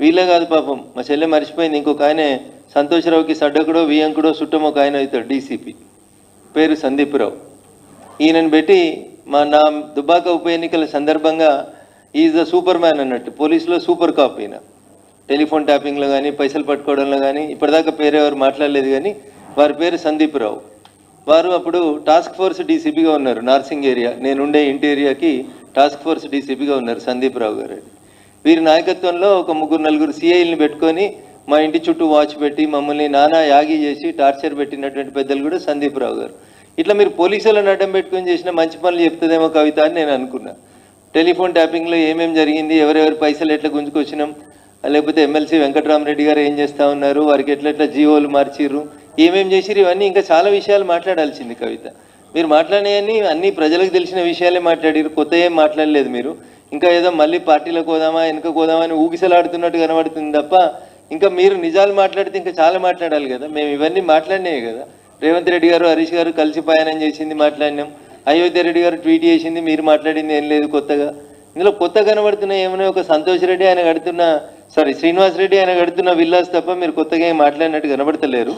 వీళ్ళే కాదు పాపం, మా చెల్లె మర్చిపోయింది, ఇంకొక ఆయన సంతోషరావుకి సడ్డకుడో వియంకుడో చుట్టమో ఒక ఆయన అవుతాడు డీసీపీ, పేరు సందీప్ రావు. ఈయనను పెట్టి నా దుబాక ఉప ఎన్నికల సందర్భంగా ఈజ్ ద సూపర్ మ్యాన్ అన్నట్టు, పోలీసులో సూపర్ కాప్ ఈయన. టెలిఫోన్ ట్యాపింగ్లో కానీ పైసలు పట్టుకోవడంలో కానీ ఇప్పటిదాకా పేరెవరు మాట్లాడలేదు, కానీ వారి పేరు సందీప్ రావు. వారు అప్పుడు టాస్క్ ఫోర్స్ డీసీపీగా ఉన్నారు నార్సింగ్ ఏరియా, నేనుండే ఇంటీరియాకి టాస్క్ ఫోర్స్ డీసీపీగా ఉన్నారు సందీప్ రావు గారు. వీరి నాయకత్వంలో ఒక 3-4 సిఐల్ని పెట్టుకొని మా ఇంటి చుట్టూ వాచ్ పెట్టి మమ్మల్ని నానా యాగి చేసి టార్చర్ పెట్టినటువంటి పెద్దలు కూడా సందీప్ రావు గారు. ఇట్లా మీరు పోలీసులను అడ్డం పెట్టుకొని చేసిన మంచి పనులు చెప్తుందేమో కవిత అని నేను అనుకున్నా. టెలిఫోన్ ట్యాపింగ్లో ఏమేమి జరిగింది, ఎవరెవరి పైసలు ఎట్లా గుంజుకొచ్చినాం, లేకపోతే ఎమ్మెల్సీ వెంకటరామరెడ్డి గారు ఏం చేస్తూ ఉన్నారు, వారికి ఎట్లా జీవోలు మార్చిర్రు, ఏమేమి చేసిరు, ఇవన్నీ ఇంకా చాలా విషయాలు మాట్లాడాల్సింది కవిత. మీరు మాట్లాడినవన్నీ అన్ని ప్రజలకు తెలిసిన విషయాలే మాట్లాడారు, కొత్త ఏం మాట్లాడలేదు మీరు. ఇంకా ఏదో మళ్ళీ పార్టీలకు పోదామా వెనుక పోదామా అని ఊగిసలాడుతున్నట్టు కనబడుతుంది తప్ప ఇంకా మీరు నిజాలు మాట్లాడితే ఇంకా చాలా మాట్లాడాలి కదా. మేము ఇవన్నీ మాట్లాడినాయి కదా. రేవంత్ రెడ్డి గారు హరీష్ గారు కలిసి ప్రయాణం చేసింది మాట్లాడినాం, అయోధ్య రెడ్డి గారు ట్వీట్ చేసింది, మీరు మాట్లాడింది ఏం లేదు కొత్తగా. ఇందులో కొత్త కనబడుతున్న ఏమైనా ఒక సంతోష్ రెడ్డి ఆయన కడుతున్న శ్రీనివాస్ రెడ్డి ఆయన కడుతున్న విల్లాస్ తప్ప మీరు కొత్తగా ఏం మాట్లాడినట్టు కనబడతలేరు.